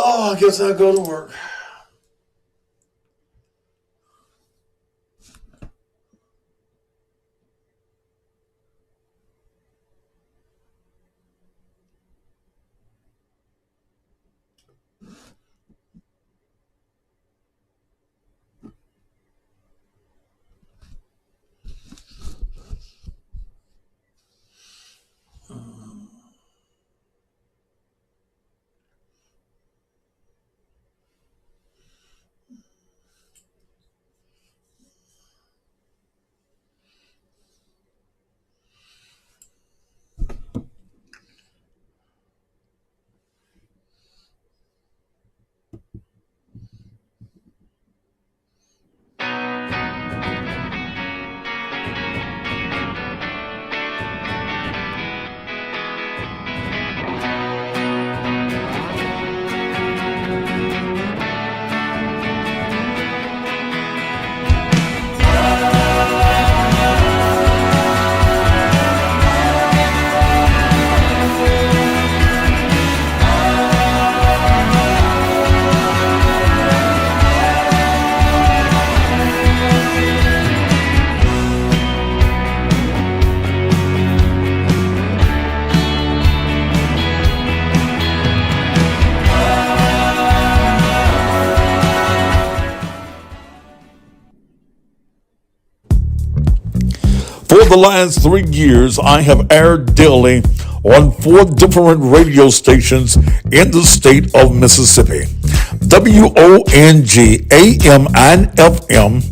Oh, I guess I'll go to work. For the last 3 years, I have aired daily on 4 different radio stations in the state of Mississippi. WONG, AM and FM,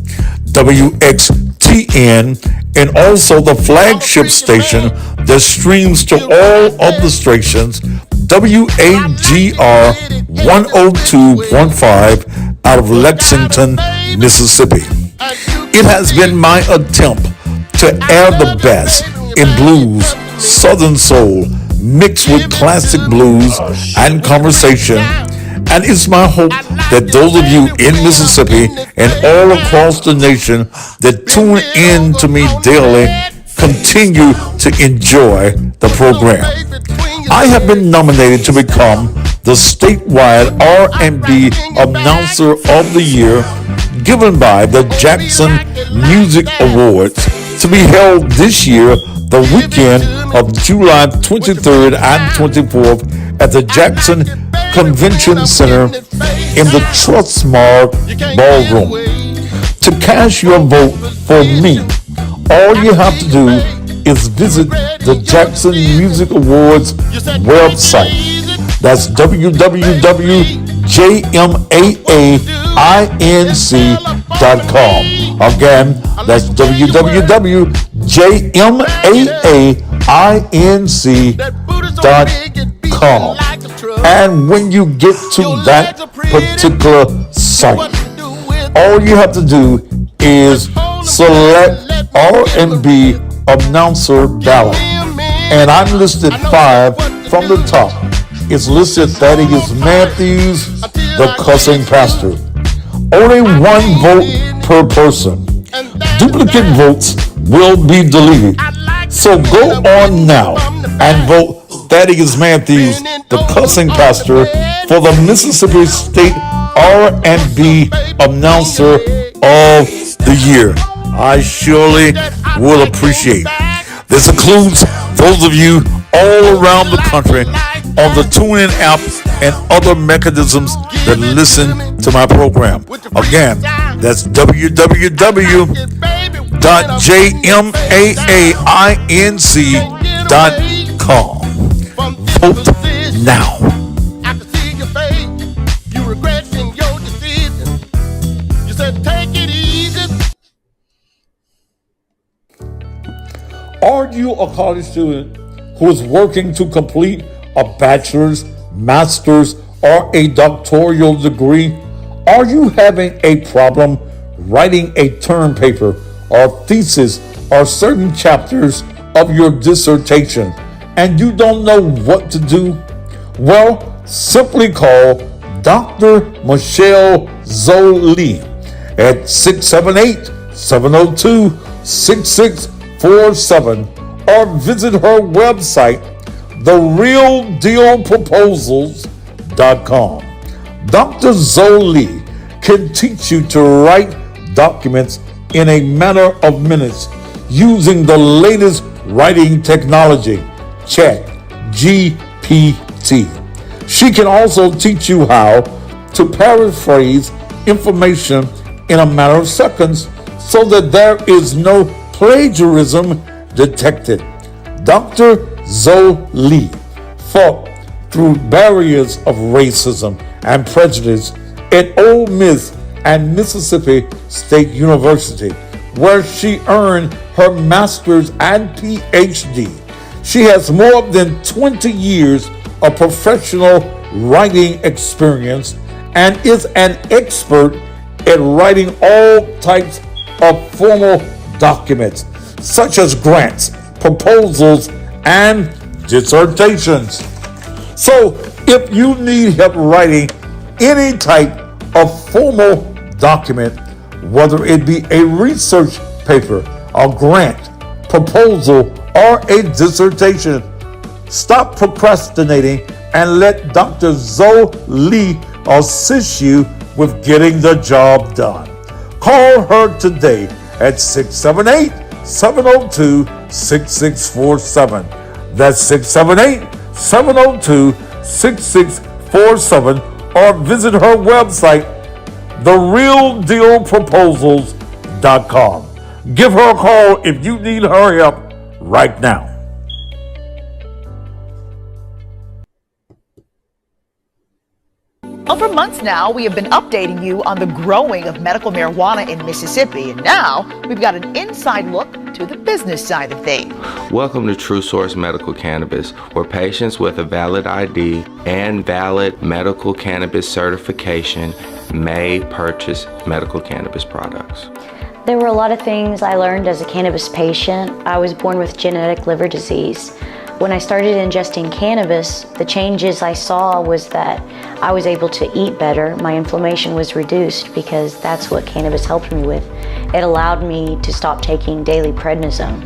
WXTN, and also the flagship station that streams to all of the stations, WAGR 102.5 out of Lexington, Mississippi. It has been my attempt to air the best in blues, southern soul, mixed with classic blues and conversation. And it's my hope that those of you in Mississippi and all across the nation that tune in to me daily continue to enjoy the program. I have been nominated to become the statewide R&B Announcer of the Year given by the Jackson Music Awards, to be held this year, the weekend of July 23rd and 24th at the Jackson Convention Center in the Trustmark Ballroom. To cast your vote for me, all you have to do is visit the Jackson Music Awards website. That's www.jmainc.com. Again, that's www.jmainc.com. And when you get to that particular site, all you have to do is select R&B Announcer Ballot. And I'm listed 5 from the top. It's listed Thaddeus Matthews, the cussing pastor. Only 1 vote per person. Duplicate votes will be deleted. So go on now and vote Thaddeus Matthews, the cussing pastor, for the Mississippi State R&B Announcer of the Year. I surely will appreciate. This includes those of you all around the country on the TuneIn app and other mechanisms that listen to my program. Again, that's www.jmainc.com. Vote now. I can see your face. You regretting your decision. You said take it easy. Are you a college student who is working to complete a bachelor's, master's, or a doctoral degree? Are you having a problem writing a term paper or thesis or certain chapters of your dissertation and you don't know what to do? Well, simply call Dr. Michelle Zoli at 678-702-6647 or visit her website, therealdealproposals.com. Dr. Zoe can teach you to write documents in a matter of minutes using the latest writing technology, ChatGPT. She can also teach you how to paraphrase information in a matter of seconds so that there is no plagiarism detected. Dr. Zoe fought through barriers of racism and prejudice at Ole Miss and Mississippi State University, where she earned her master's and PhD. She has more than 20 years of professional writing experience and is an expert at writing all types of formal documents, such as grants, proposals, and dissertations. So, if you need help writing any type of formal document, whether it be a research paper, a grant, proposal, or a dissertation, stop procrastinating and let Dr. Zoe assist you with getting the job done. Call her today at 678-702-6647. That's 678-702-6647, or visit her website, therealdealproposals.com. Give her a call if you need her help right now. Well, for months now, we have been updating you on the growing of medical marijuana in Mississippi, and now we've got an inside look to the business side of things. Welcome to True Source Medical Cannabis, where patients with a valid ID and valid medical cannabis certification may purchase medical cannabis products. There were a lot of things I learned as a cannabis patient. I was born with genetic liver disease. When I started ingesting cannabis, the changes I saw was that I was able to eat better. My inflammation was reduced because that's what cannabis helped me with. It allowed me to stop taking daily prednisone.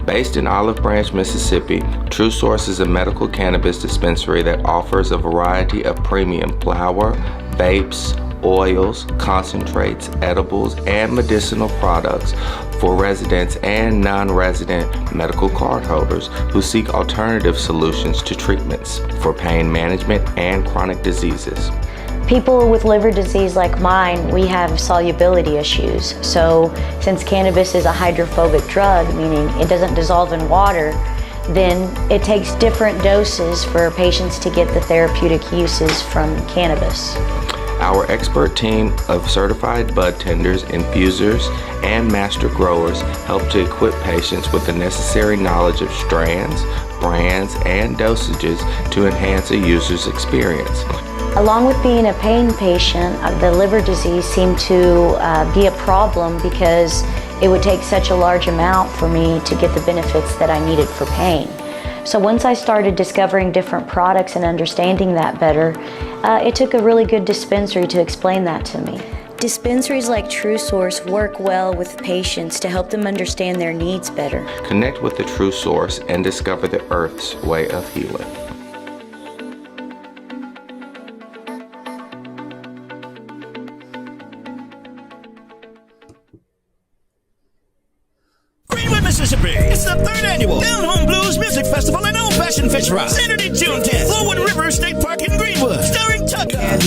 Based in Olive Branch, Mississippi, True Source is a medical cannabis dispensary that offers a variety of premium flower, vapes, oils, concentrates, edibles, and medicinal products for residents and non-resident medical card holders who seek alternative solutions to treatments for pain management and chronic diseases. People with liver disease like mine, we have solubility issues. So since cannabis is a hydrophobic drug, meaning it doesn't dissolve in water, then it takes different doses for patients to get the therapeutic uses from cannabis. Our expert team of certified bud tenders, infusers, and master growers help to equip patients with the necessary knowledge of strands, brands, and dosages to enhance a user's experience. Along with being a pain patient, the liver disease seemed to be a problem because it would take such a large amount for me to get the benefits that I needed for pain. So once I started discovering different products and understanding that better, it took a really good dispensary to explain that to me. Dispensaries like True Source work well with patients to help them understand their needs better. Connect with the True Source and discover the Earth's way of healing. Mississippi. It's the third annual Down Home Blues Music Festival and Old Fashioned Fish Fry. Saturday, June 10th, Flowood River State Park in Greenwood. Starring Tucker,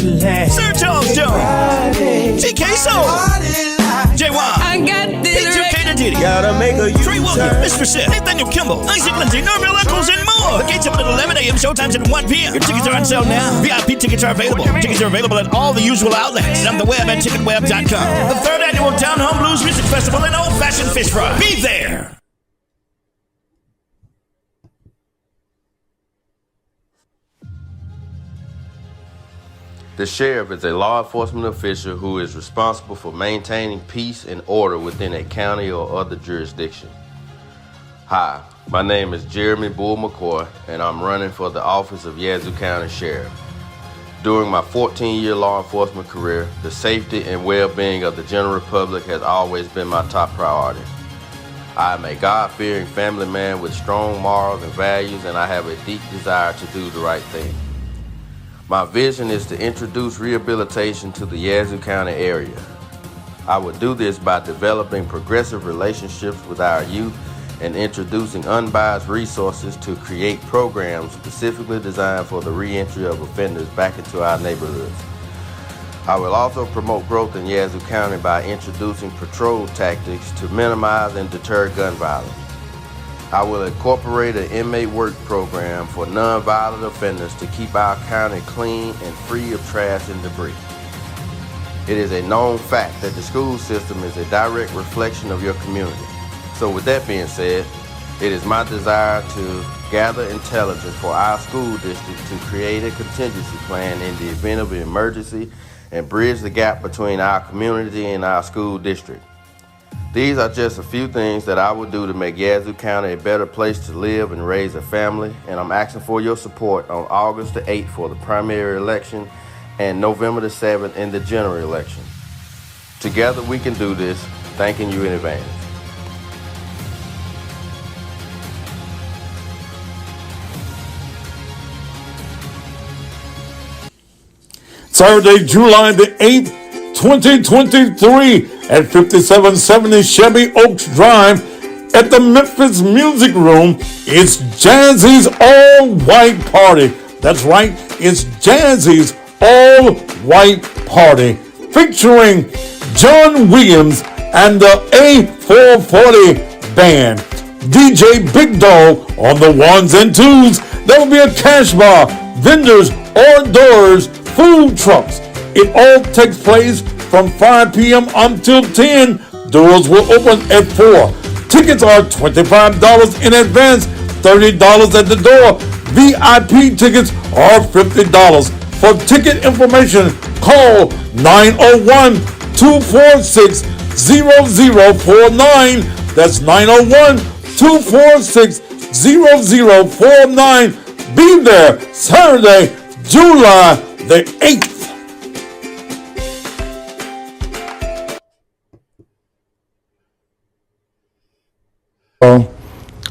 Sir Charles Jones, TK Soul, J1, P2K Diddy, Trey Wilker, Mr. Sid, Nathaniel Kimball, Isaac Lindsay, Norville Eccles, and more. The gates open at 11 a.m. Showtimes at 1 p.m. Your tickets are on sale now. VIP tickets are available. Tickets are available at all the usual outlets and on the web at ticketweb.com. The third annual Down Home Blues Music Festival and Old Fashioned Fish Fry. Be there. The sheriff is a law enforcement official who is responsible for maintaining peace and order within a county or other jurisdiction. Hi, my name is Jeremy Bull McCoy, and I'm running for the office of Yazoo County Sheriff. During my 14-year law enforcement career, the safety and well-being of the general public has always been my top priority. I am a God-fearing family man with strong morals and values, and I have a deep desire to do the right thing. My vision is to introduce rehabilitation to the Yazoo County area. I would do this by developing progressive relationships with our youth and introducing unbiased resources to create programs specifically designed for the reentry of offenders back into our neighborhoods. I will also promote growth in Yazoo County by introducing patrol tactics to minimize and deter gun violence. I will incorporate an inmate work program for nonviolent offenders to keep our county clean and free of trash and debris. It is a known fact that the school system is a direct reflection of your community. So with that being said, it is my desire to gather intelligence for our school district to create a contingency plan in the event of an emergency and bridge the gap between our community and our school district. These are just a few things that I will do to make Yazoo County a better place to live and raise a family, and I'm asking for your support on August the 8th for the primary election and November the 7th in the general election. Together we can do this. Thanking you in advance. Saturday, July the 8th, 2023 at 5770 Chevy Oaks Drive at the Memphis Music Room. It's Jazzy's All-White Party. That's right, it's Jazzy's All-White Party featuring John Williams and the A440 Band. DJ Big Dog on the ones and twos. There will be a cash bar, vendors, hors d'oeuvres, food trucks. It all takes place from 5 p.m. until 10. Doors will open at 4. Tickets are $25 in advance, $30 at the door. VIP tickets are $50. For ticket information, call 901-246-0049. That's 901-246-0049. Be there Saturday, July the 8th.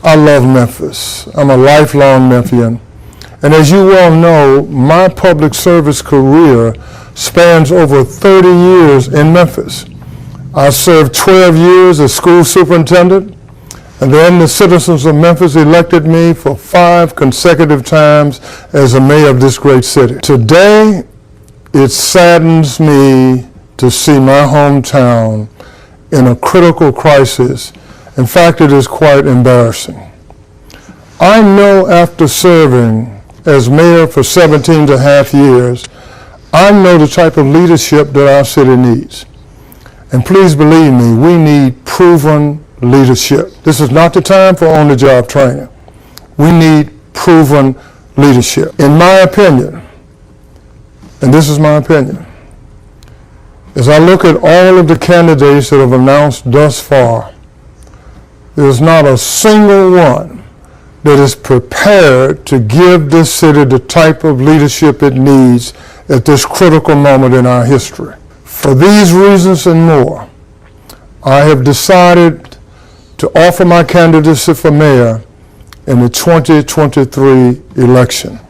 I love Memphis. I'm a lifelong Memphian. And as you well know, my public service career spans over 30 years in Memphis. I served 12 years as school superintendent, and then the citizens of Memphis elected me for 5 consecutive times as the mayor of this great city. Today, it saddens me to see my hometown in a critical crisis. In fact, it is quite embarrassing. I know after serving as mayor for 17 and a half years, I know the type of leadership that our city needs. And please believe me, we need proven leadership. This is not the time for on-the-job training. We need proven leadership. In my opinion, and this is my opinion, as I look at all of the candidates that have announced thus far, there's not a single one that is prepared to give this city the type of leadership it needs at this critical moment in our history. For these reasons and more, I have decided to offer my candidacy for mayor in the 2023 election.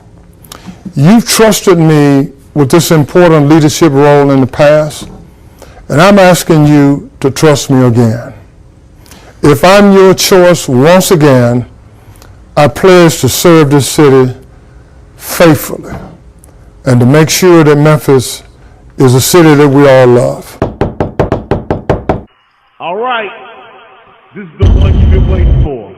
You've trusted me with this important leadership role in the past, and I'm asking you to trust me again. If I'm your choice once again, I pledge to serve this city faithfully and to make sure that Memphis is a city that we all love. All right, this is the one you've been waiting for.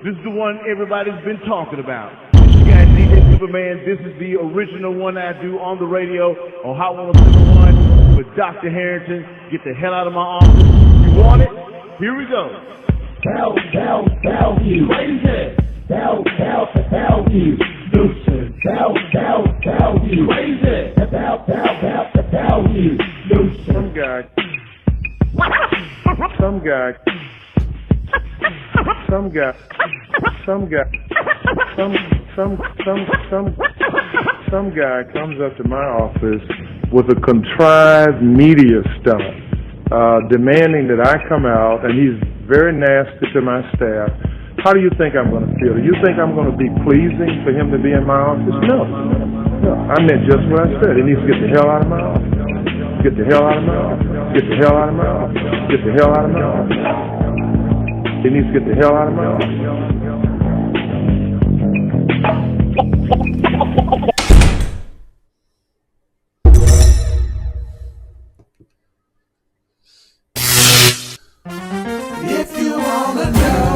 This is the one everybody's been talking about. You got DJ Superman. This is the original one I do on the radio on Hot 107.1 with Dr. Herenton. Get the hell out of my office. You want it? Here we go. Value. Ladies and value. Lucian. Value. Ladies and value. Lucian. Some guy comes up to my office with a contrived media stunt, demanding that I come out, and he's very nasty to my staff. How do you think I'm going to feel? Do you think I'm going to be pleasing for him to be in my office? No. I meant just what I said. It needs to get the hell out of my office. Get the hell out of my office. Get the hell out of my office. Get the hell out of my office. It needs to get the hell out of my office. If you wanna know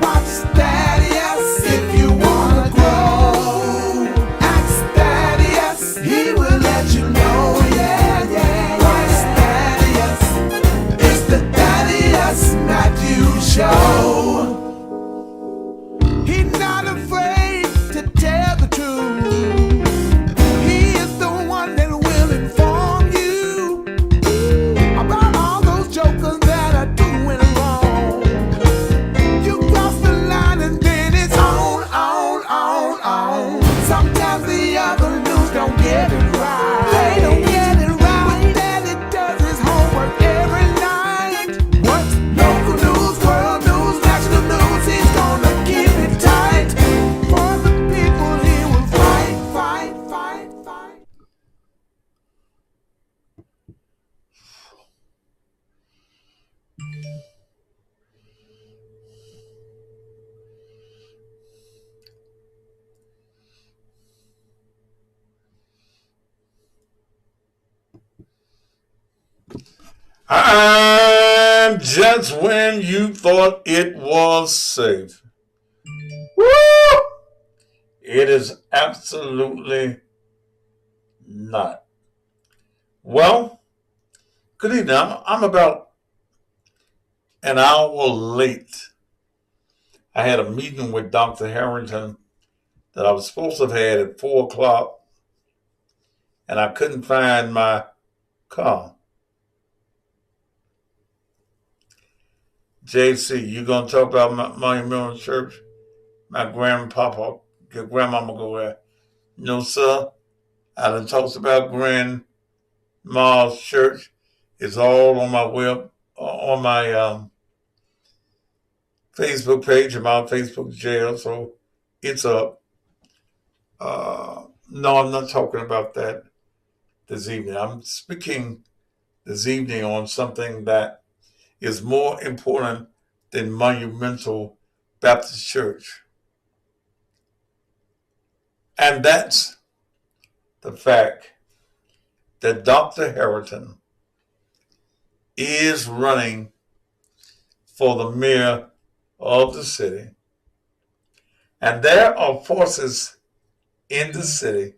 what's Thaddeus, if you wanna grow, ask Thaddeus, he will let you know, yeah, yeah. What's Thaddeus? It's the Thaddeus Matthews Show. He's not afraid to tell the truth. He is the one that will inform you about all those jokers that are doing wrong. You cross the line and then it's on. Sometimes the other news don't get it right. They don't get it right. But Daddy does his homework every night. What's local news, world news, national news? He's gonna keep it tight. For the people he will fight. And just when you thought it was safe, woo, it is absolutely not. Well, good evening. I'm about an hour late. I had a meeting with Dr. Herenton that I was supposed to have had at 4 o'clock, and I couldn't find my car. JC, you gonna talk about my Monumental Church? My grandmama go there. No, sir. I done talked about Grandma's church. It's all on my on my Facebook page and my Facebook jail, so it's up. No, I'm not talking about that this evening. I'm speaking this evening on something that is more important than Monumental Baptist Church. And that's the fact that Dr. Herenton is running for the mayor of the city. And there are forces in the city,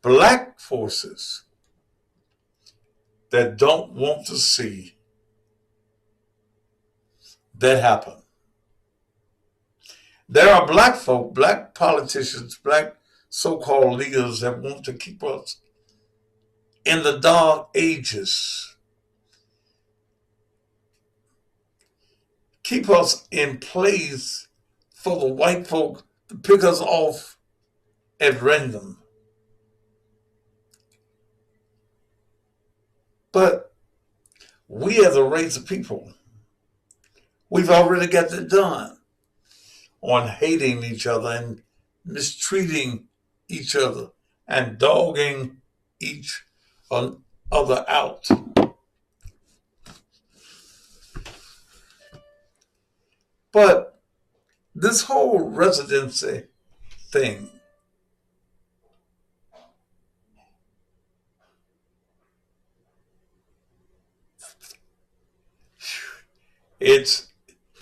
black forces, that don't want to see that happen. There are black folk, black politicians, black so-called leaders that want to keep us in the dark ages, keep us in place for the white folk to pick us off at random. But we as a race of people, we've already got it done on hating each other and mistreating each other and dogging each other out. But this whole residency thing,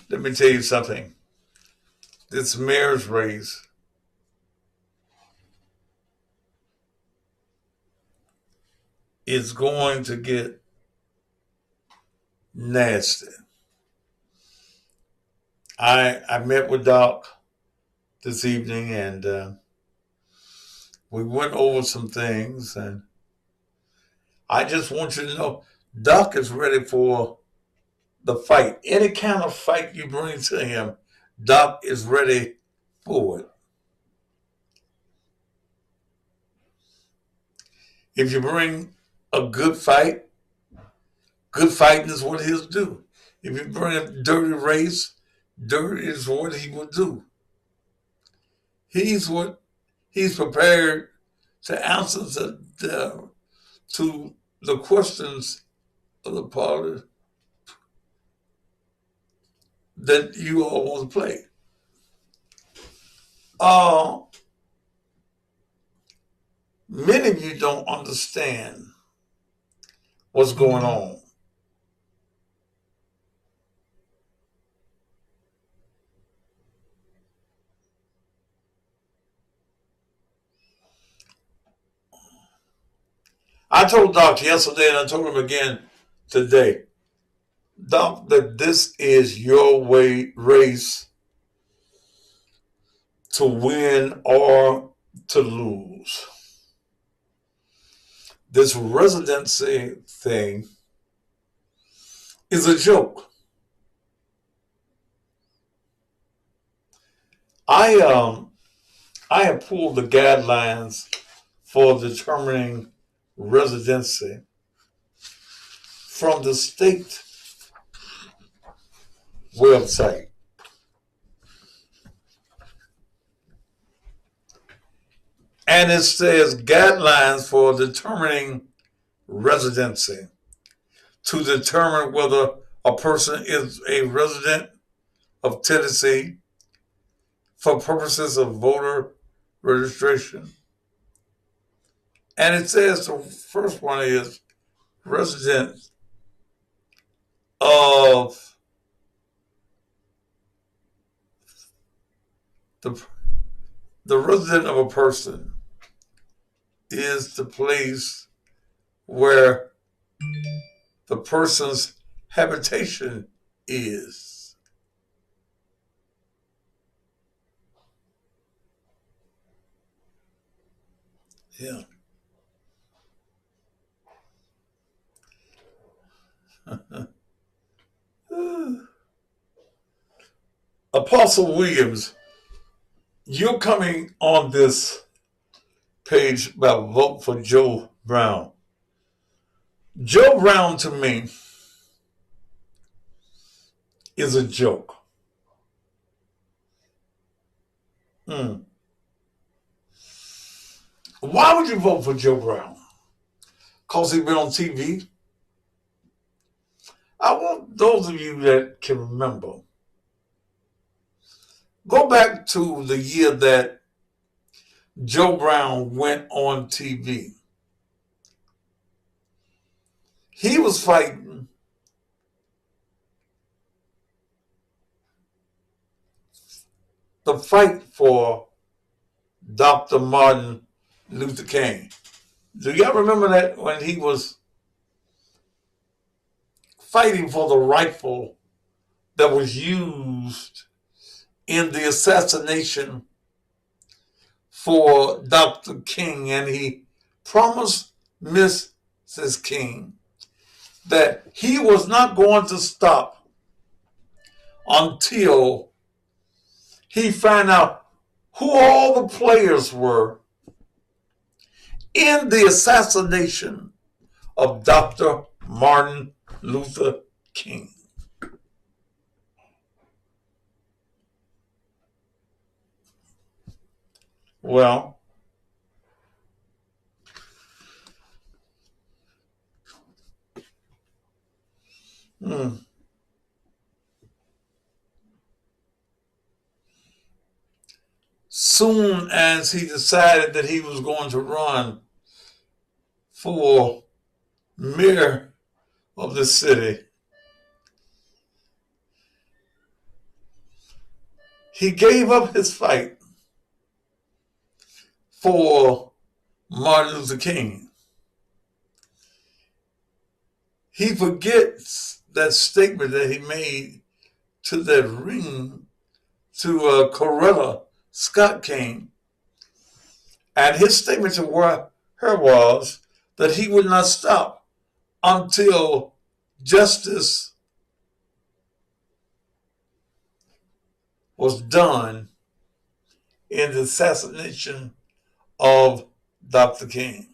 let me tell you something. This mayor's race is going to get nasty. I met with Doc this evening and we went over some things, and I just want you to know Doc is ready for the fight. Any kind of fight you bring to him, Doc is ready for it. If you bring a good fight, good fighting is what he'll do. If you bring a dirty race, dirty is what he will do. He's prepared to answer to the questions of the party that you all want to play. Many of you don't understand what's going on. I told Doc yesterday, and I told him again today, Doc, that this is your race to win or to lose. This residency thing is a joke. I have pulled the guidelines for determining residency from the state website. And it says guidelines for determining residency to determine whether a person is a resident of Tennessee for purposes of voter registration. And it says the first one is resident of the resident of a person is the place where the person's habitation is. Yeah. Apostle Williams, you're coming on this page about vote for Joe Brown. Joe Brown to me is a joke. Why would you vote for Joe Brown? Because he's been on TV? I want those of you that can remember, go back to the year that Joe Brown went on TV. He was fighting the fight for Dr. Martin Luther King. Do y'all remember that when he was fighting for the rifle that was used in the assassination for Dr. King, and he promised Mrs. King that he was not going to stop until he found out who all the players were in the assassination of Dr. Martin Luther King. Well, soon as he decided that he was going to run for mayor of the city, he gave up his fight for Martin Luther King. He forgets that statement that he made to that ring to Coretta Scott King. And his statement to her was that he would not stop until justice was done in the assassination of Dr. King.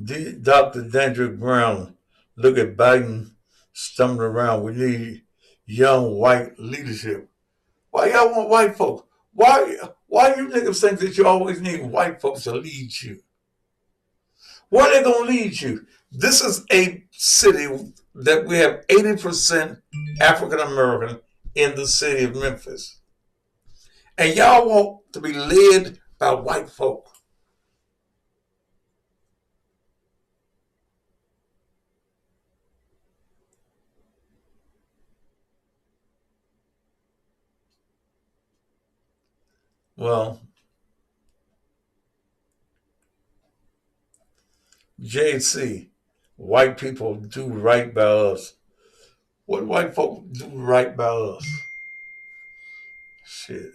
Dr. Dandrick Brown, look at Biden stumbling around. We need young white leadership. Why y'all want white folks? Why you niggas think that you always need white folks to lead you? Where they gonna lead you? This is a city that we have 80% African American in the city of Memphis. And y'all want to be led by white folk. Well, JC, white people do right by us. What white folk do right by us? Shit.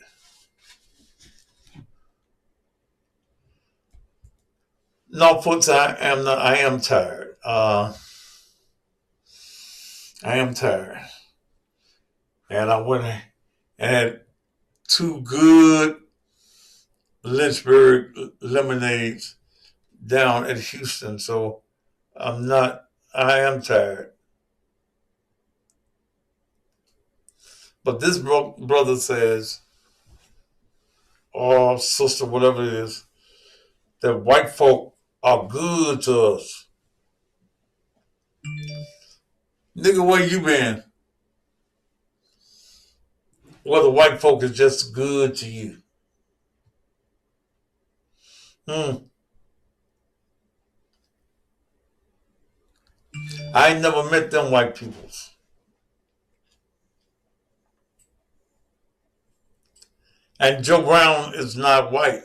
No, folks, I am tired. I am tired. And I went and had 2 good Lynchburg lemonades down at Houston, so I am tired. But this brother says, or sister, whatever it is, that white folk are good to us. Nigga, where you been? Well, the white folk is just good to you. I ain't never met them white peoples. And Joe Brown is not white.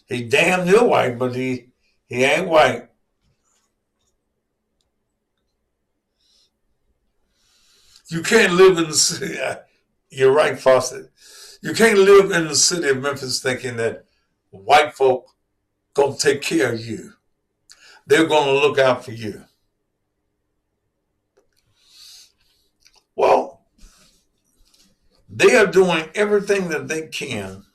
He damn near white, but he ain't white. You can't live in the city. You're right, Fawcett. You can't live in the city of Memphis thinking that white folk gonna take care of you. They're gonna look out for you. Well, they are doing everything that they can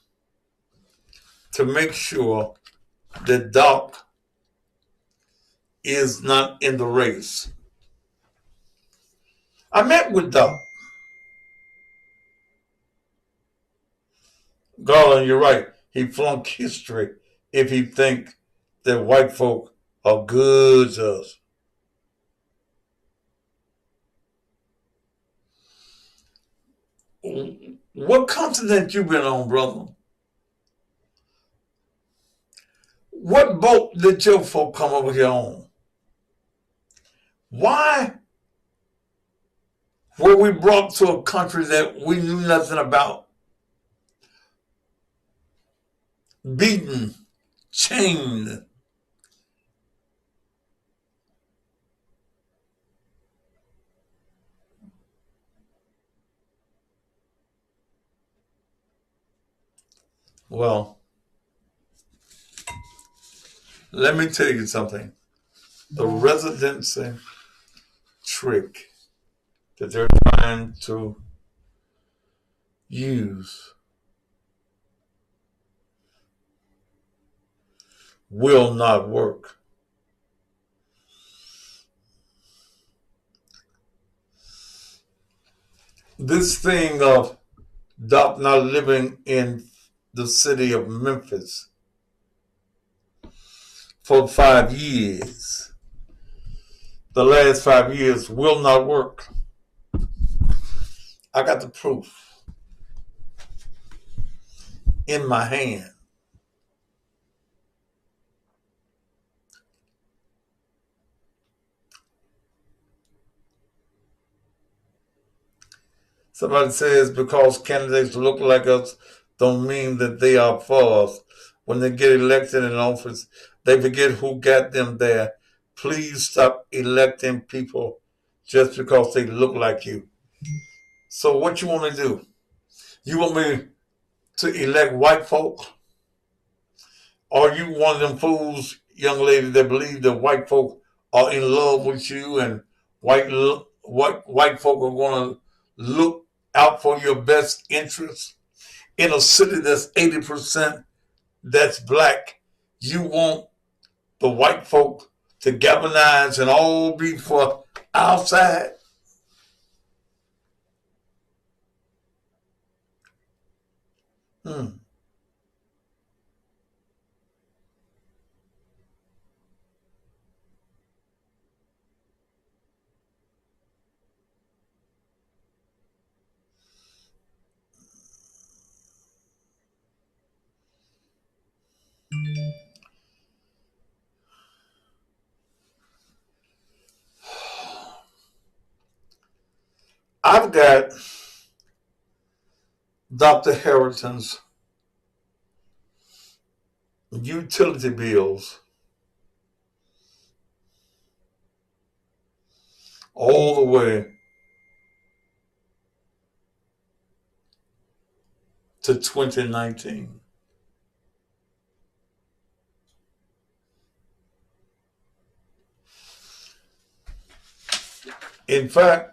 to make sure that Doc is not in the race. I met with Doc. Garland, you're right. He flunked history if he think that white folk are good to us. What continent you been on, brother? What boat did your folk come over here on? Why were we brought to a country that we knew nothing about? Beaten, chained. Well, let me tell you something. The residency trick that they're trying to use will not work. This thing of Doc not living in the city of Memphis for 5 years, the last 5 years, will not work. I got the proof in my hand. Somebody says because candidates look like us don't mean that they are for us. When they get elected in office, they forget who got them there. Please stop electing people just because they look like you. So what you want to do? You want me to elect white folk? Or you one of them fools, young lady, that believe that white folk are in love with you and white folk are going to look out for your best interests? In a city that's 80% that's black, you want the white folk to galvanize and all be for our side? I've got Dr. Herenton's utility bills all the way to 2019. In fact,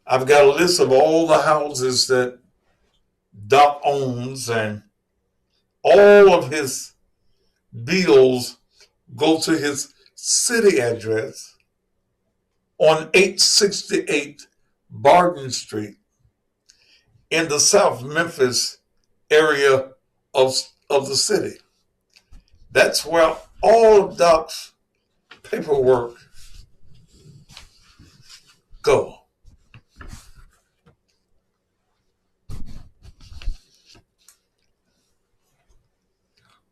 I've got a list of all the houses that Doc owns, and all of his bills go to his city address on 868 Barton Street in the South Memphis area of the city. That's where all of Doc's paperwork go.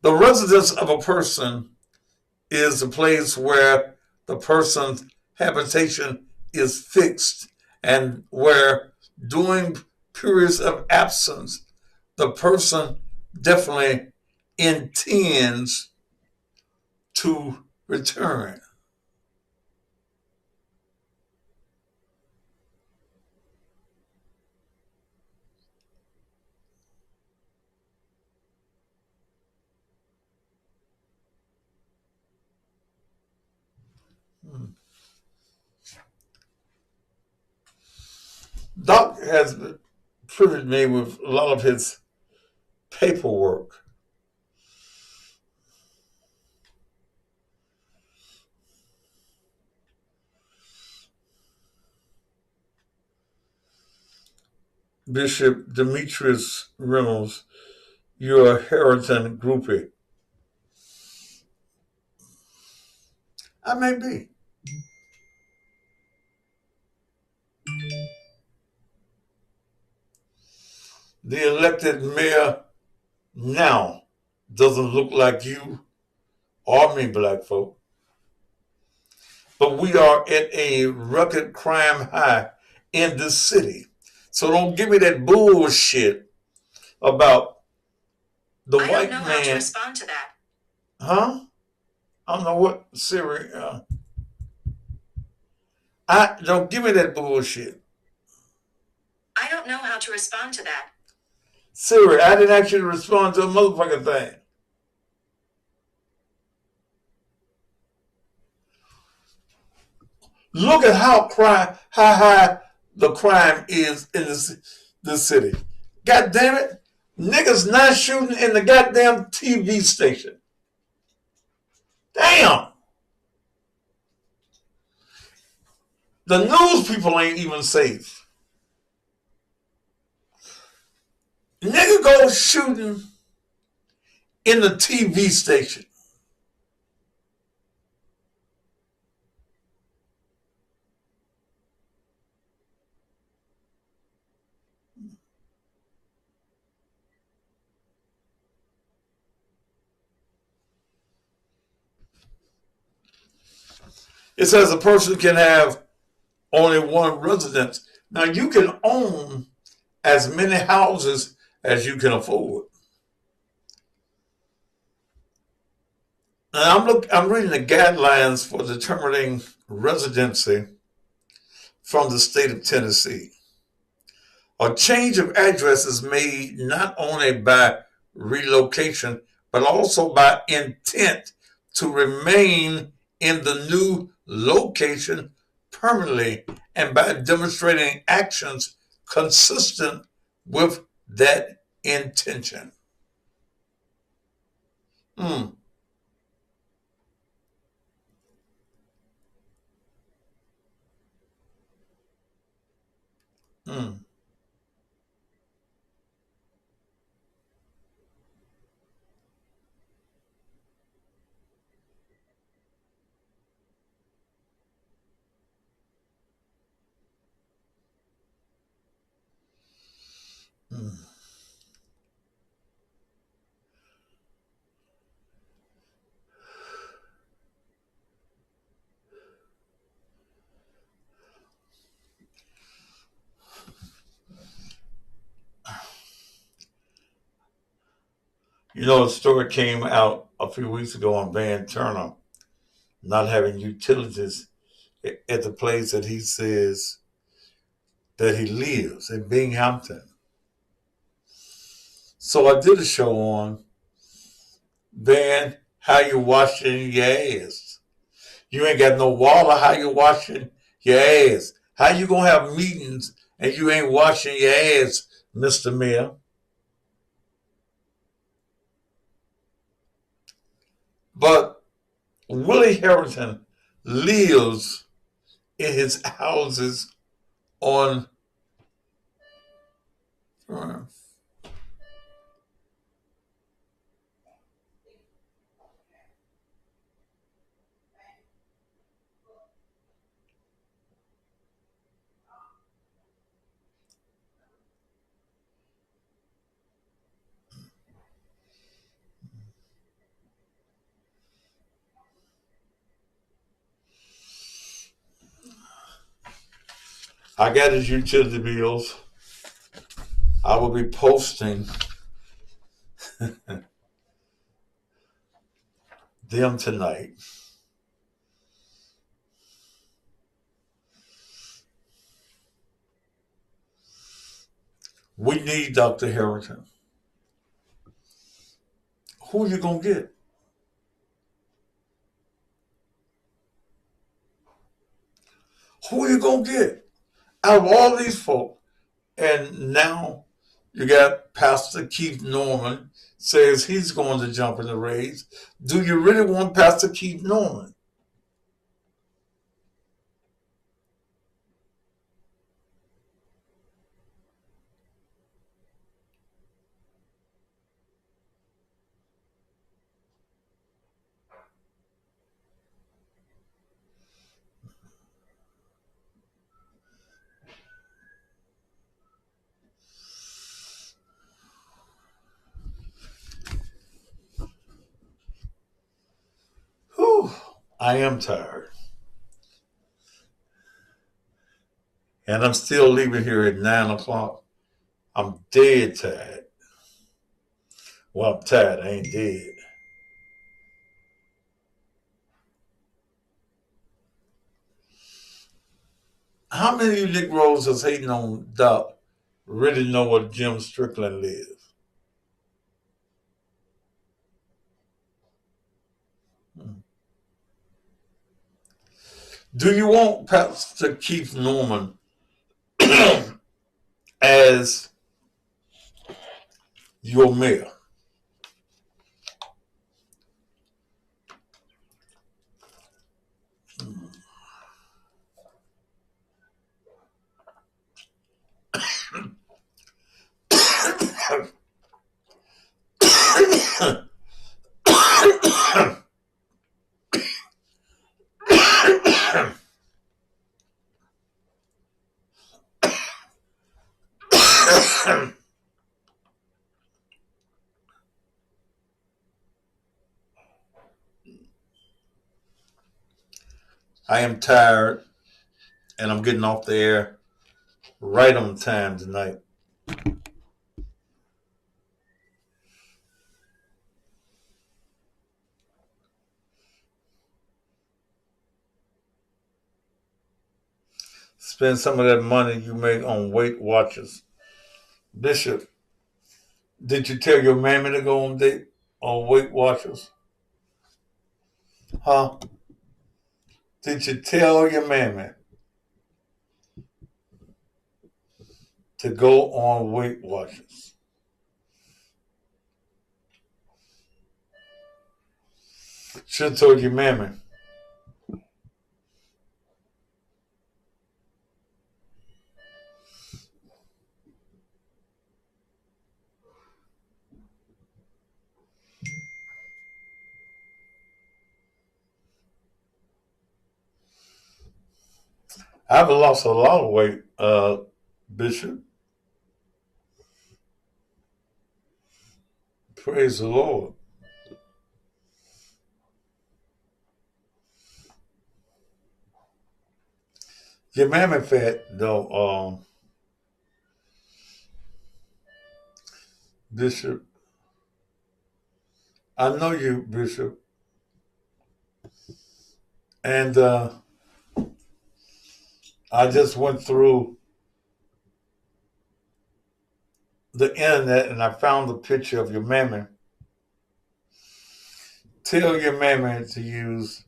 The residence of a person is the place where the person's habitation is fixed and where during periods of absence, the person definitely intends to return. Doc has treated me with a lot of his paperwork. Bishop Demetrius Reynolds, you're a Herenton groupie. I may be. The elected mayor now doesn't look like you or me, black folk. But we are at a record crime high in this city. So don't give me that bullshit about the white man. I don't know how to respond to that. Huh? I don't know what, Siri. Don't give me that bullshit. I don't know how to respond to that. Siri, I didn't ask you to respond to a motherfucking thing. Look at how high the crime is in this city. God damn it. Niggas not shooting in the goddamn TV station. Damn. The news people ain't even safe. Nigga go shooting in the TV station. It says a person can have only one residence. Now you can own as many houses as you can afford. And I'm reading the guidelines for determining residency from the state of Tennessee. A change of address is made not only by relocation, but also by intent to remain in the new location permanently and by demonstrating actions consistent with that intention. Mm. Mm. You know, a story came out a few weeks ago on Van Turner not having utilities at the place that he says that he lives in Binghamton. So I did a show on Van, how you washing your ass. You ain't got no water, how you washing your ass? How you gonna have meetings and you ain't washing your ass, Mr. Mayor? But Willie Herenton lives in his houses on I got his utility bills. I will be posting them tonight. We need Dr. Herenton. Who are you going to get? Who are you going to get? Out of all these folk, and now you got Pastor Keith Norman says he's going to jump in the race. Do you really want Pastor Keith Norman? Whew, I am tired. And I'm still leaving here at 9 o'clock. I'm dead tired. Well, I'm tired. I ain't dead. How many of you Negroes that's hating on Doc really know where Jim Strickland lives? Do you want Pastor Keith Norman as your mayor? I am tired, and I'm getting off the air right on time tonight. Spend some of that money you make on Weight Watchers. Bishop, did you tell your mammy to go on date on Weight Watchers? Huh? Did you tell your mammy to go on Weight Watchers? Should have told your mammy. I've lost a lot of weight, Bishop. Praise the Lord. Your mammy fat, though, Bishop. I know you, Bishop. And I just went through the internet and I found a picture of your mammy. Tell your mammy to use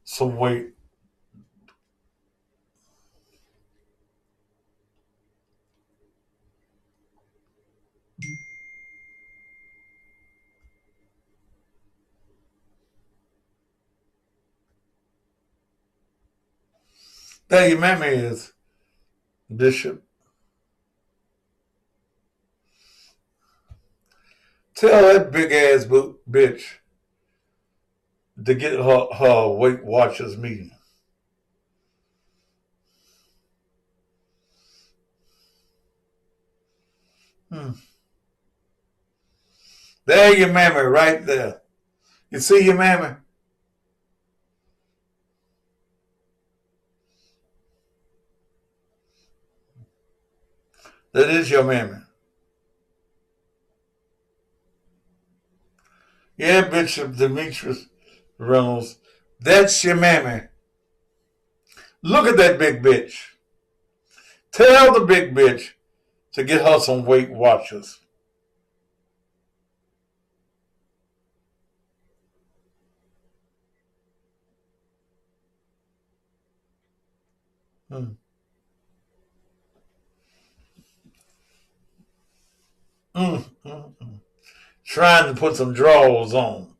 some weight. There your mammy is, Bishop. Tell that big ass bitch to get her Weight Watchers meeting. There your mammy right there. You see your mammy? That is your mammy. Yeah, Bishop Demetrius Reynolds, that's your mammy. Look at that big bitch. Tell the big bitch to get her some Weight Watchers. Trying to put some drawers on.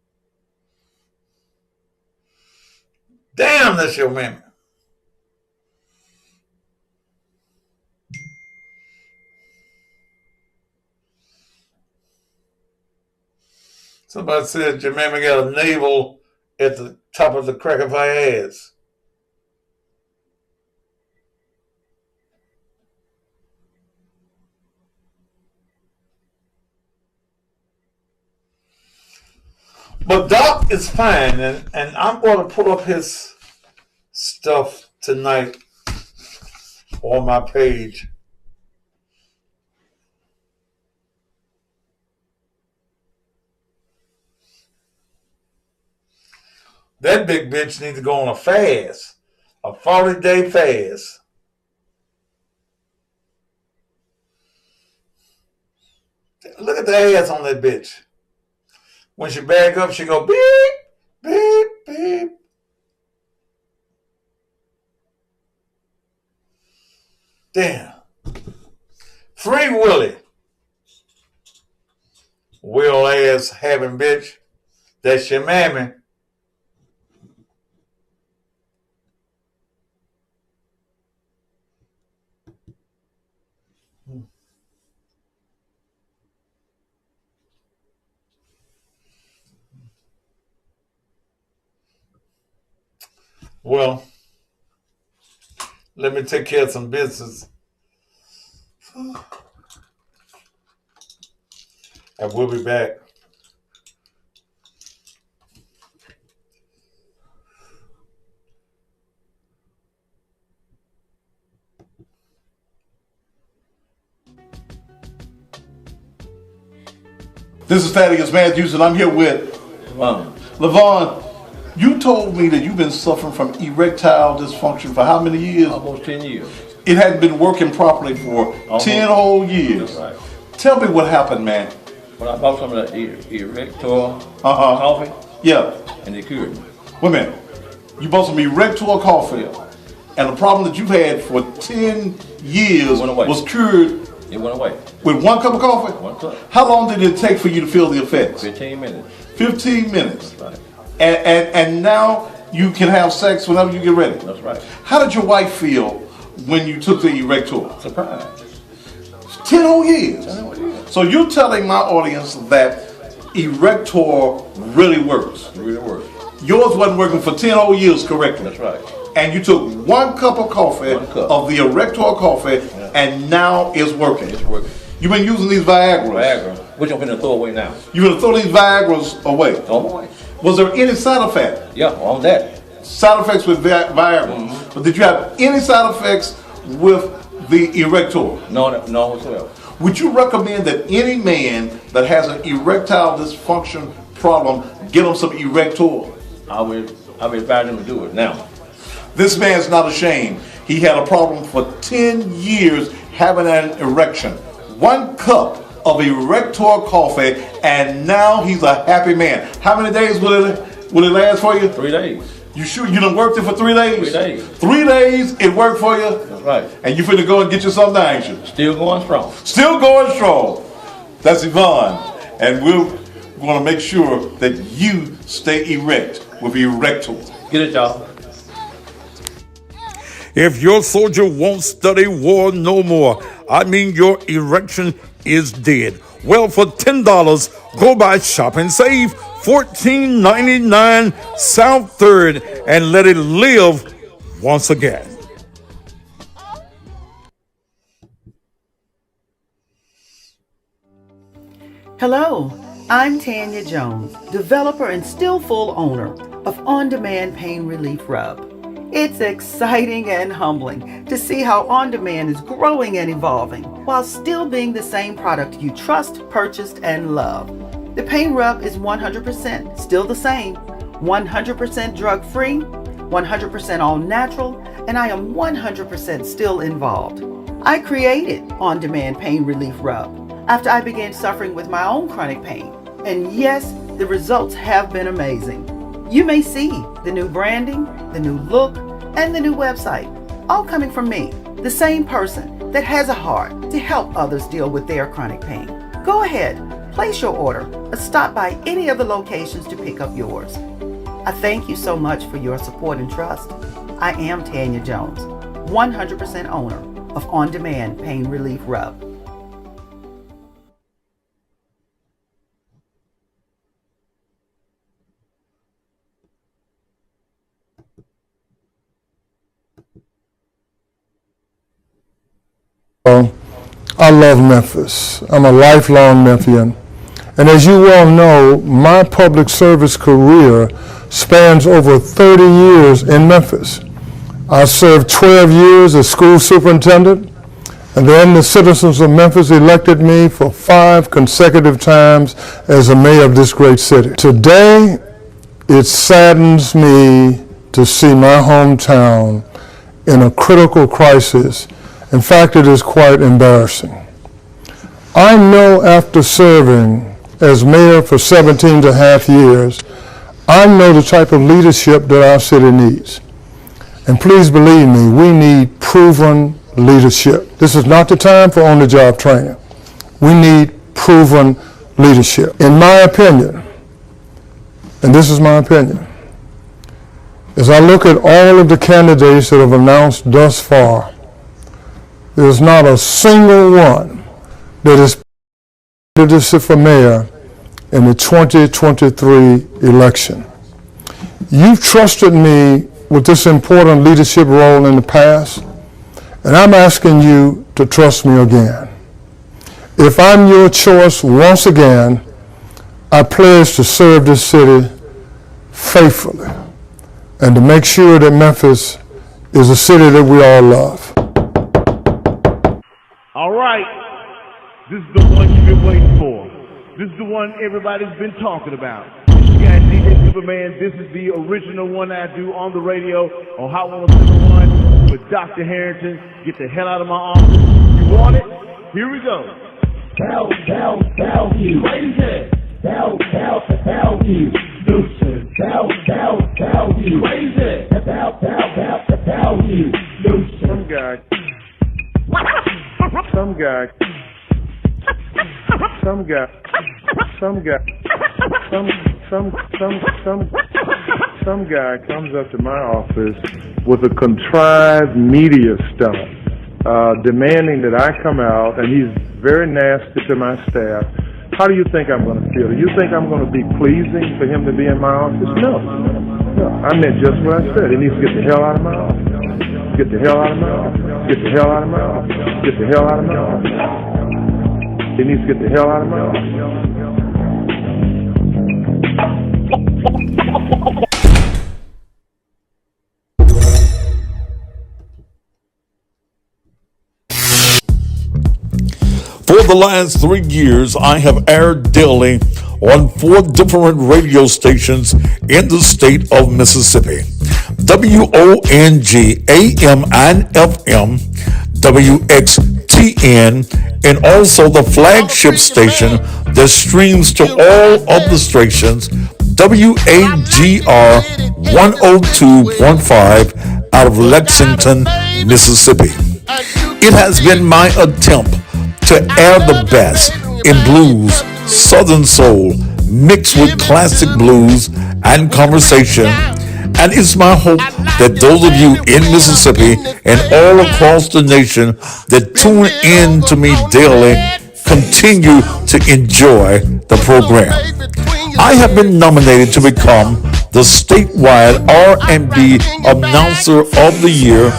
Damn, that's your mammy. Somebody said your mammy got a navel at the top of the crack of her ass. But Doc is fine, and I'm going to pull up his stuff tonight on my page. That big bitch needs to go on a fast, a 40-day fast. Look at the ass on that bitch. When she back up, she go beep, beep, beep. Damn. Free Willie. Will ass having bitch. That's your mammy. Well, let me take care of some business. And we'll be back. This is Thaddeus Matthews, and I'm here with LaVon. You told me that you've been suffering from erectile dysfunction for how many years? Almost 10 years. It hadn't been working properly for 10 whole years. That's right. Tell me what happened, man. When I bought some of that Erector coffee, yeah, and they cured me. Wait a minute. You bought some Erector coffee, and the problem that you've had for 10 years was cured. It went away. With one cup of coffee? One cup. How long did it take for you to feel the effects? 15 minutes. 15 minutes. That's right. And now you can have sex whenever you get ready. That's right. How did your wife feel when you took the Erector? Surprised. 10 whole years. 10 whole years. So you're telling my audience that Erector really works. It really works. Yours wasn't working for 10 whole years correctly. That's right. And you took 1 cup of coffee of the Erector coffee, and now it's working. It's working. You've been using these Viagra. Viagra, which I'm gonna throw away now. You're gonna throw these Viagra's away. Throw them away. Was there any side effect? Yeah, on that. Side effects with Viagra. But did you have any side effects with the Erector? No whatsoever. Would you recommend that any man that has an erectile dysfunction problem get him some Erector? I would advise him to do it now. This man's not ashamed. He had a problem for 10 years having an erection. 1 cup of Erector coffee, and now he's a happy man. How many days will it last for you? 3 days. You sure you done worked it for 3 days? 3 days. 3 days it worked for you? That's right. And you finna go and get you something now, ain't you? Still going strong. Still going strong. That's Yvonne. And we're gonna make sure that you stay erect with Erector. Get it, y'all. If your soldier won't study war no more, I mean your erection is dead. Well, for $10, go by Shop and Save, $14.99 South 3rd, and let it live once again. Hello, I'm Tanya Jones, developer and still full owner of On Demand Pain Relief Rub. It's exciting and humbling to see how On Demand is growing and evolving while still being the same product you trust, purchased, and love. The pain rub is 100% still the same, 100% drug-free, 100% all natural, and I am 100% still involved. I created On Demand Pain Relief Rub after I began suffering with my own chronic pain. And yes, the results have been amazing. You may see the new branding, the new look, and the new website, all coming from me, the same person that has a heart to help others deal with their chronic pain. Go ahead, place your order, or stop by any of the locations to pick up yours. I thank you so much for your support and trust. I am Tanya Jones, 100% owner of On Demand Pain Relief Rub. I love Memphis. I'm a lifelong Memphian. And as you well know, my public service career spans over 30 years in Memphis. I served 12 years as school superintendent, and then the citizens of Memphis elected me for 5 consecutive times as the mayor of this great city. Today, it saddens me to see my hometown in a critical crisis. In fact, it is quite embarrassing. I know after serving as mayor for 17.5 years, I know the type of leadership that our city needs. And please believe me, we need proven leadership. This is not the time for on-the-job training. We need proven leadership. In my opinion, and this is my opinion, as I look at all of the candidates that have announced thus far, there's not a single one that is candidacy for mayor in the 2023 election. You've trusted me with this important leadership role in the past, and I'm asking you to trust me again. If I'm your choice once again, I pledge to serve this city faithfully and to make sure that Memphis is a city that we all love. All right, this is the one you've been waiting for. This is the one everybody's been talking about. You got DJ Superman. This is the original one I do on the radio on Hot 101 with Dr. Herenton. Get the hell out of my office. You want it? Here we go. Tell you. Raise it. Tell you. Lucian. Tell you. Raise it. Tell you. Lucian. Some guy comes up to my office with a contrived media stunt, demanding that I come out, and he's very nasty to my staff. How do you think I'm going to feel? Do you think I'm going to be pleasing for him to be in my office? No. I meant just what I said. It needs to get the hell out of my office. Get the hell out of my office. Get the hell out of my office. Get the hell out of my office. It needs to get the hell out of my office. For the last 3 years, I have aired daily on 4 different radio stations in the state of Mississippi: WONG, AM and FM, WXTN, and also the flagship station that streams to all of the stations, WAGR 102.5 out of Lexington, Mississippi. It has been my attempt to air the best in blues, southern soul, mixed with classic blues and conversation. And it's my hope that those of you in Mississippi and all across the nation that tune in to me daily continue to enjoy the program. I have been nominated to become the statewide R&B Announcer of the Year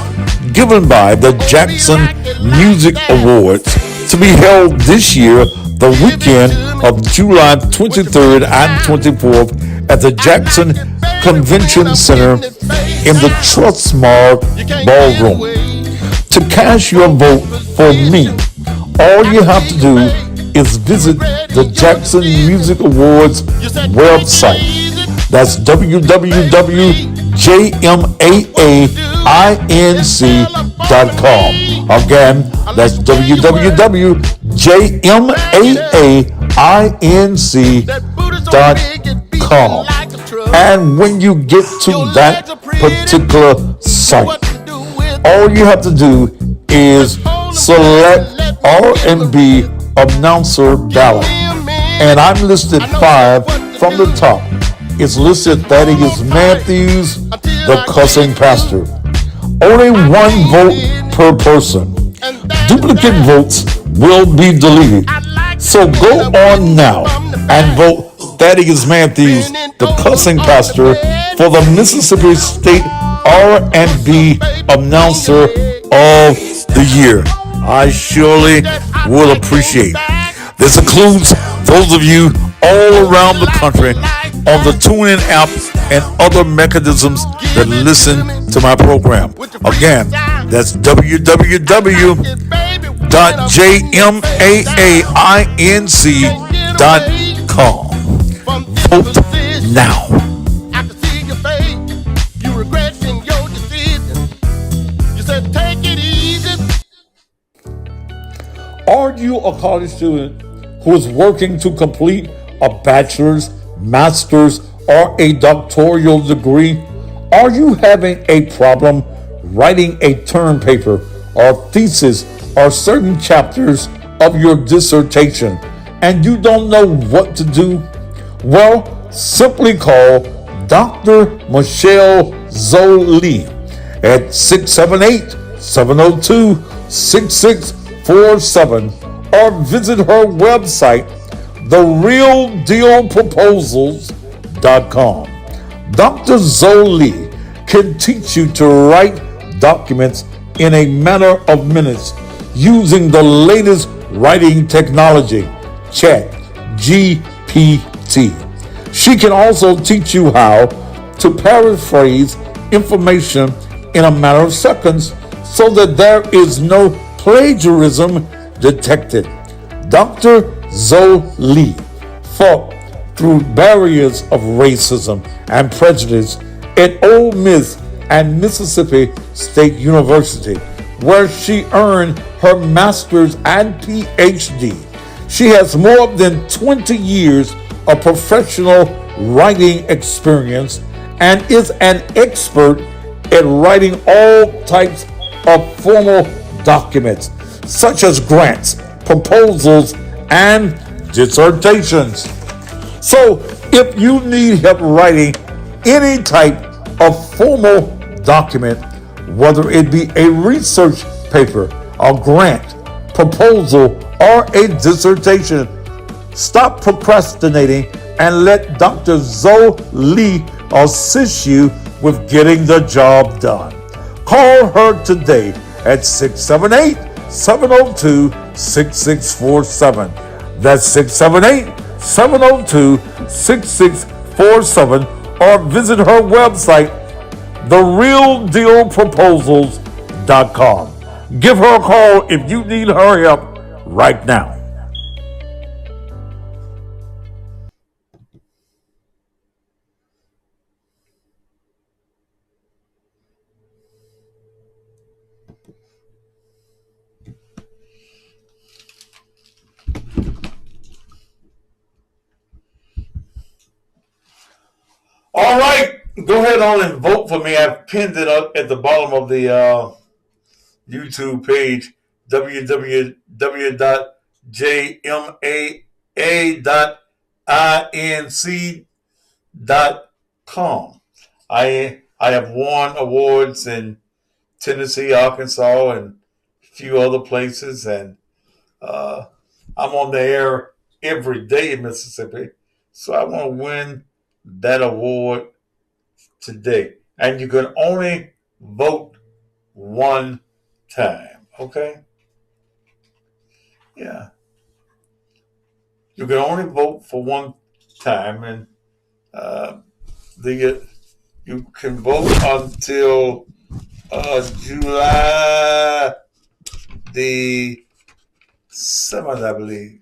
given by the Jackson Music Awards, to be held this year the weekend of July 23rd and 24th at the Jackson Convention Center in the Trustmark Ballroom. To cast your vote for me, all you have to do is visit the Jackson Music Awards website. That's www.jmainc.com. Again, that's www.jmainc.com. And when you get to that particular site, all you have to do is select R&B Announcer Ballot. And I'm listed 5 from the top. It's listed Thaddeus Matthews, the cussing pastor. Only 1 vote per person. Duplicate votes will be deleted. So go on now and vote Thaddeus Matthews, the cussing pastor, for the Mississippi State R&B Announcer of the Year. I surely will appreciate. This includes those of you all around the country on the TuneIn app and other mechanisms that listen to my program. Again, that's www.jmainc.com. Vote now. I can see your face. You regretting your decision. You said take it easy. Are you a college student who is working to complete a bachelor's, master's, or a doctoral degree? Are you having a problem writing a term paper or thesis or certain chapters of your dissertation and you don't know what to do? Well, simply call Dr. Michelle Zoli at 678-702-6647 or visit her website, therealdealproposals.com. Dr. Zoli can teach you to write documents in a matter of minutes using the latest writing technology, ChatGPT. She can also teach you how to paraphrase information in a matter of seconds so that there is no plagiarism detected. Dr. Zoli fought through barriers of racism and prejudice at Ole Miss and Mississippi State University, where she earned her master's and PhD. She has more than 20 years of professional writing experience and is an expert at writing all types of formal documents, such as grants, proposals, and dissertations. So if you need help writing any type of formal document, whether it be a research paper, a grant, proposal, or a dissertation, stop procrastinating and let Dr. Zoli assist you with getting the job done. Call her today at 678-702-6647. That's 678-702-6647, or visit her website, therealdealproposals.com. Give her a call if you need her help right now. All right, go ahead on and vote for me. I've pinned it up at the bottom of the YouTube page, www.jmaa.inc.com. I have won awards in Tennessee, Arkansas, and a few other places, and I'm on the air every day in Mississippi, so I want to win that award today. And you can only vote one time, okay? Yeah. You can only vote for one time, and you can vote until July the 7th, I believe.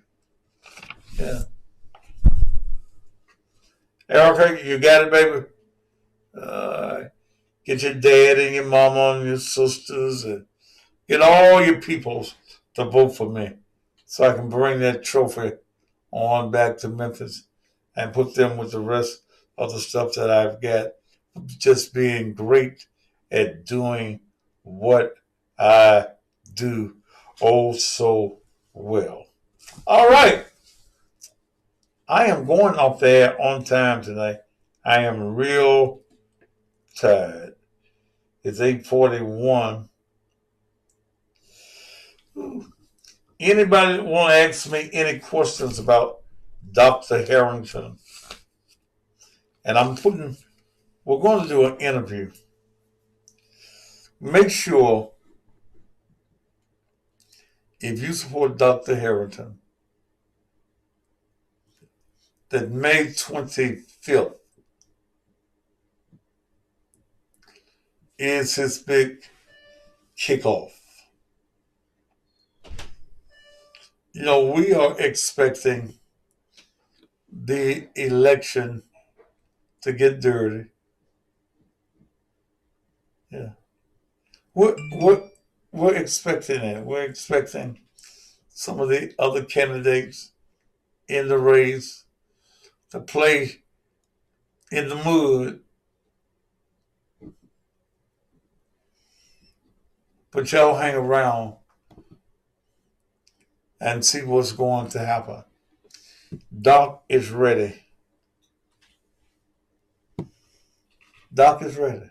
Yeah. Erica, you got it, baby? Get your dad and your mama and your sisters and get all your peoples to vote for me so I can bring that trophy on back to Memphis and put them with the rest of the stuff that I've got, just being great at doing what I do oh so well. All right. I am going off there on time tonight. I am real tired. It's 8:41. Anybody want to ask me any questions about Dr. Herenton? And we're going to do an interview. Make sure, if you support Dr. Herenton, that May 25th is his big kickoff. You know, we are expecting the election to get dirty. Yeah. We're expecting it. We're expecting some of the other candidates in the race to play in the mud. But y'all hang around and see what's going to happen. Doc is ready. Doc is ready.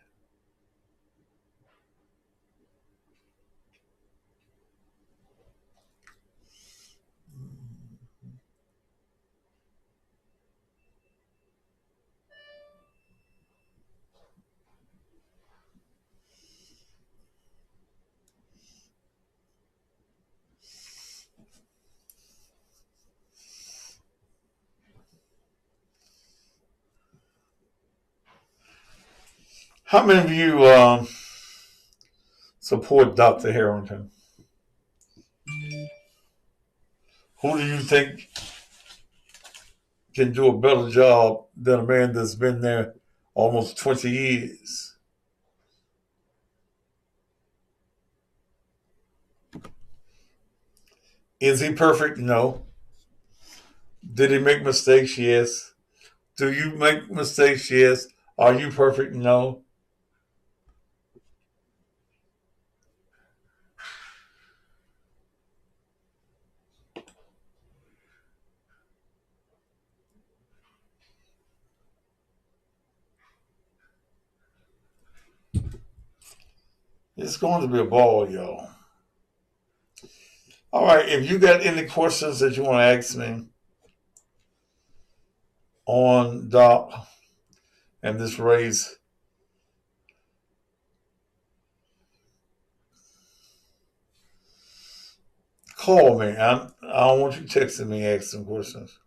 How many of you support Dr. Herenton? Who do you think can do a better job than a man that's been there almost 20 years? Is he perfect? No. Did he make mistakes? Yes. Do you make mistakes? Yes. Are you perfect? No. It's going to be a ball, y'all. All right, if you got any questions that you want to ask me on Doc, in this race. Call me. I don't want you texting me asking questions.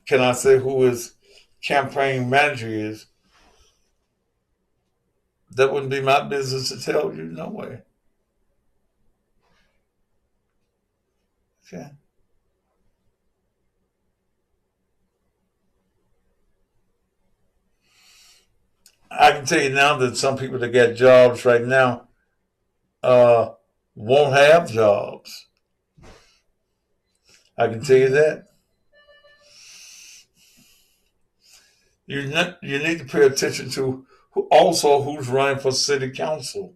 Can I say who his campaign manager is? That wouldn't be my business to tell you. No way. Okay. I can tell you now that some people that got jobs right now won't have jobs. I can tell you that. You need to pay attention to who's running for city council.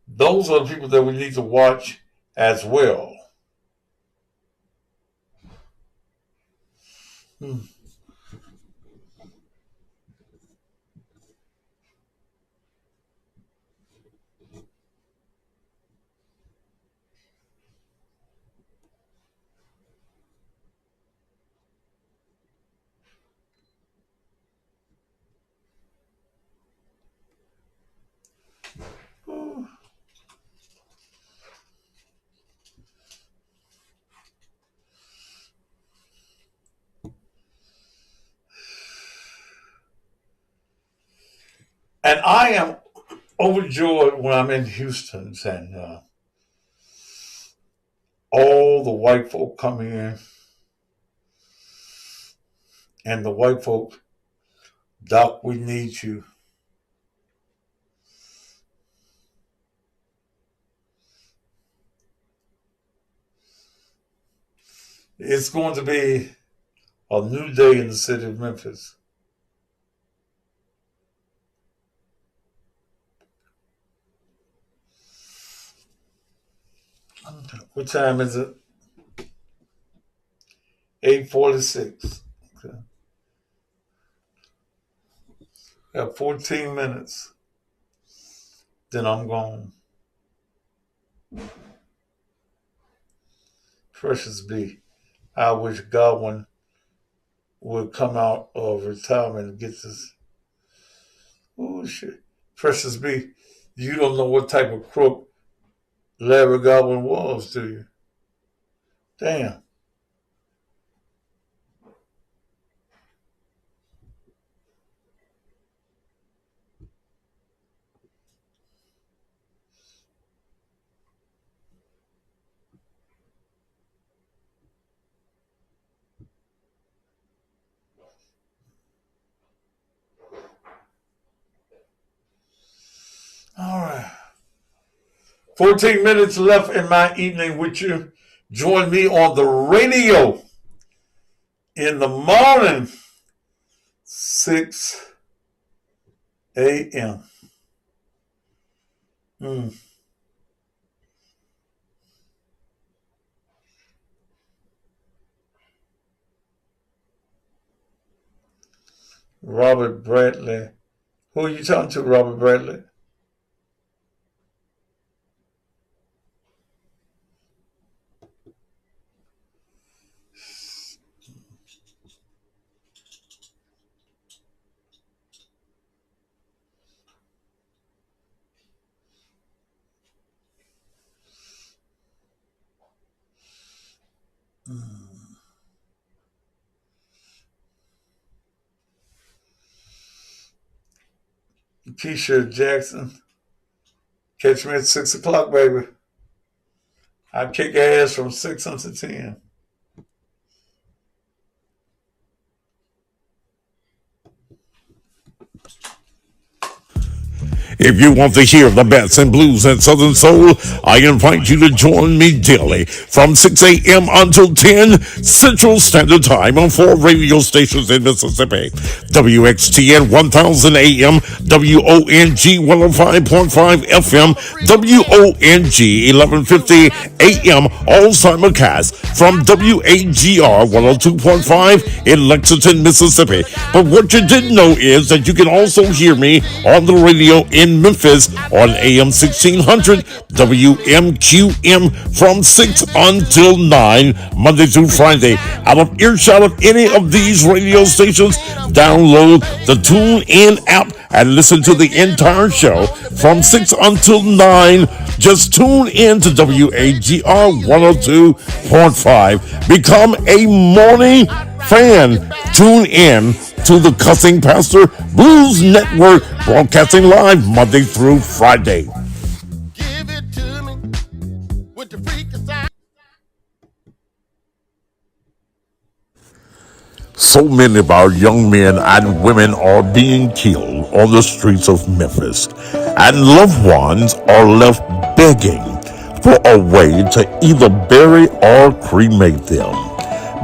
Those are the people that we need to watch as well. And I am overjoyed when I'm in Houston and all the white folk come in and the white folk, Doc, we need you. It's going to be a new day in the city of Memphis. What time is it? 8:46. Okay. Got 14 minutes. Then I'm gone. Precious B. I wish Godwin would come out of retirement and get this. Oh, shit. Precious B, you don't know what type of crook Larry Godwin was, do you? Damn. All right. 14 minutes left in my evening with you. Join me on the radio in the morning, 6 a.m. Robert Bradley. Who are you talking to, Robert Bradley? Keisha Jackson. Catch me at 6 o'clock, baby. I kick ass from 6 until 10. If you want to hear the best in blues and southern soul, I invite you to join me daily from 6 a.m. until 10 Central Standard Time on 4 radio stations in Mississippi. WXTN 1000 AM, WONG 105.5 FM, WONG 1150 AM, all simulcast from WAGR 102.5 in Lexington, Mississippi. But what you didn't know is that you can also hear me on the radio in in Memphis on AM 1600 WMQM from 6 until 9, Monday through Friday. Out of earshot of any of these radio stations, download the TuneIn app and listen to the entire show from 6 until 9. Just tune in to WAGR 102.5. Become a morning fan. Tune in to the Cussing Pastor Blues Network, broadcasting live Monday through Friday. Give it to me with the freaky side. So many of our young men and women are being killed on the streets of Memphis, and loved ones are left begging for a way to either bury or cremate them,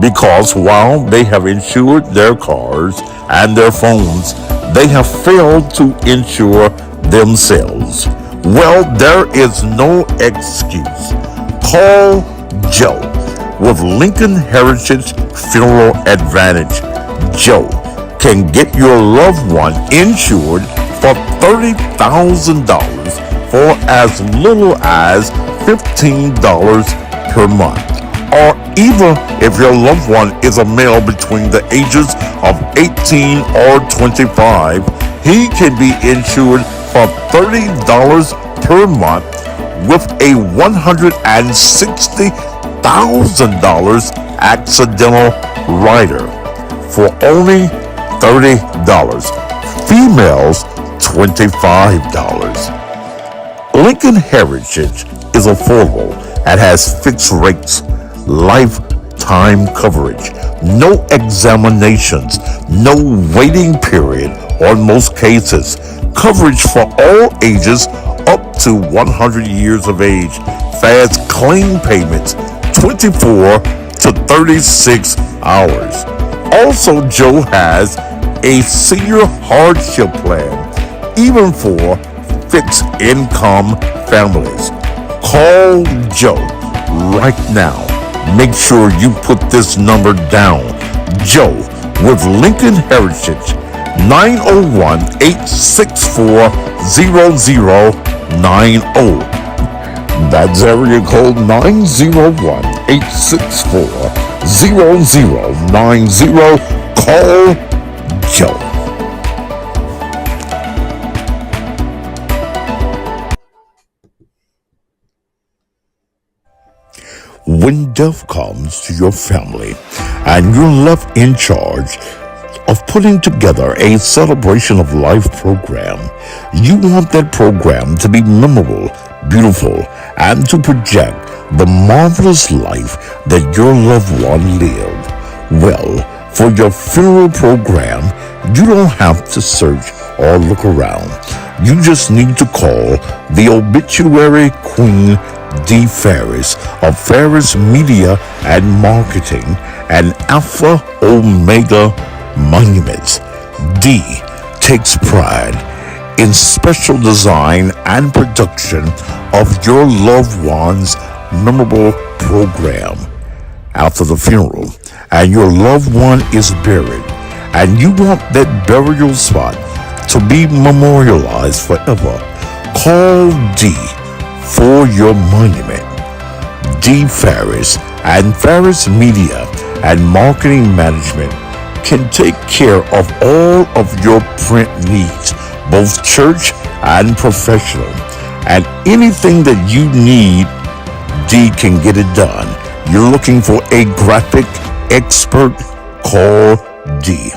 because while they have insured their cars and their phones, they have failed to insure themselves. Well, there is no excuse. Call Joe with Lincoln Heritage Funeral Advantage. Joe can get your loved one insured for $30,000 for as little as $15 per month. Or even if your loved one is a male between the ages of 18 or 25, he can be insured for $30 per month with a $160,000 accidental rider for only $30. Females, $25. Lincoln Heritage is affordable and has fixed rates, lifetime coverage, no examinations, no waiting period on most cases, coverage for all ages up to 100 years of age, fast claim payments, 24 to 36 hours. Also, Joe has a senior hardship plan, even for fixed income families. Call Joe right now. Make sure you put this number down. Joe with Lincoln Heritage, 901-864-0090. That's area code 901-864-0090. Call Joe. When death comes to your family and you're left in charge of putting together a celebration of life program, you want that program to be memorable, beautiful, and to project the marvelous life that your loved one lived. Well, for your funeral program, you don't have to search or look around. You just need to call the Obituary Queen D. Ferris of Ferris Media and Marketing and Alpha Omega Monuments. D takes pride in special design and production of your loved one's memorable program. After the funeral and your loved one is buried and you want that burial spot to be memorialized forever, call D for your monument. D. Ferris and Ferris Media and Marketing Management can take care of all of your print needs, both church and professional. And anything that you need, D can get it done. You're looking for a graphic expert? Call D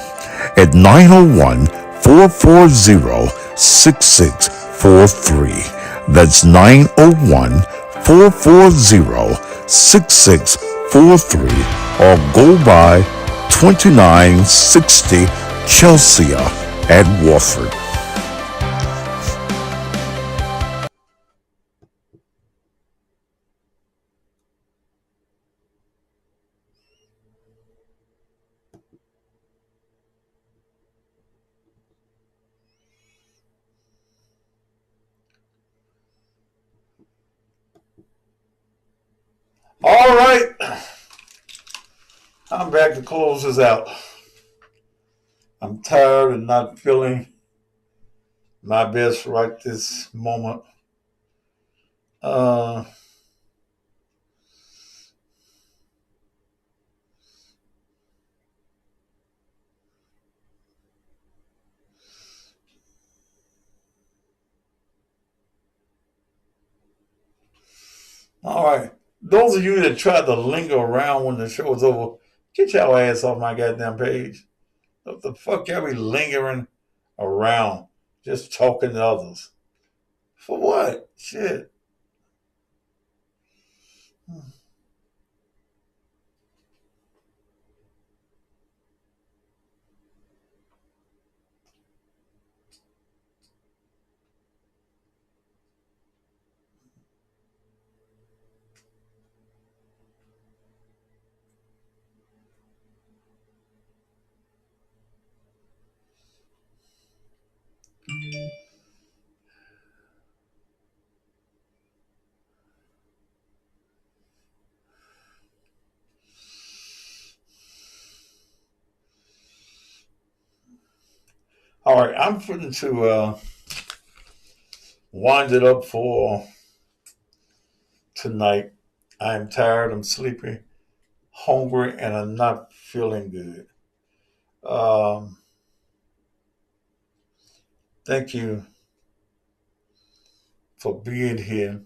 at 901-440-6643. That's 901-440-6643, or go by 2960 Chelsea at Wofford. All right. I'm back to close this out. I'm tired and not feeling my best right this moment. All right. Those of you that tried to linger around when the show was over, get your ass off my goddamn page. What the fuck y'all be lingering around, just talking to others? For what? Shit. All right, I'm putting to wind it up for tonight. I'm tired, I'm sleepy, hungry, and I'm not feeling good. Thank you for being here.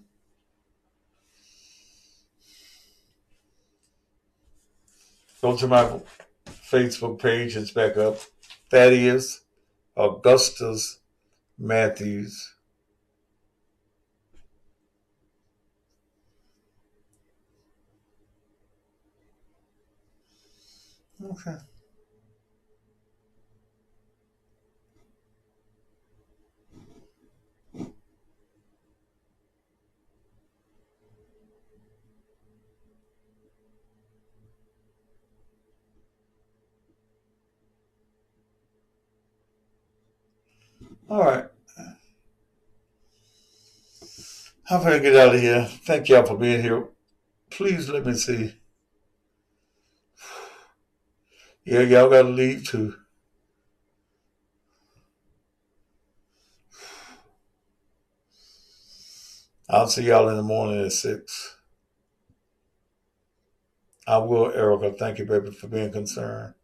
Go to my Facebook page, it's back up. Thaddeus Augustus Matthews. Okay. All right. I'm going to get out of here. Thank y'all for being here. Please let me see. Yeah, y'all got to leave too. I'll see y'all in the morning at 6. I will, Erica. Thank you, baby, for being concerned.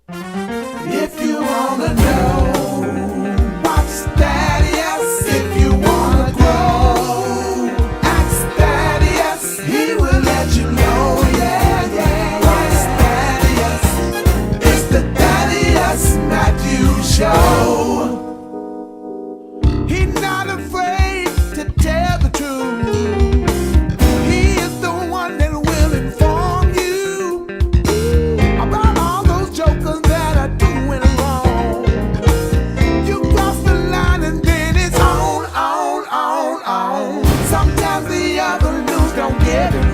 If you wanna know, watch Thaddeus. If you wanna grow, ask Thaddeus. He will let you know, yeah. Watch Thaddeus. It's the Thaddeus Matthews Show. He's not afraid to tell the truth. He is the one that will inform you about all those jokers that are doing wrong. You cross the line and then it's on. Sometimes the other news don't get it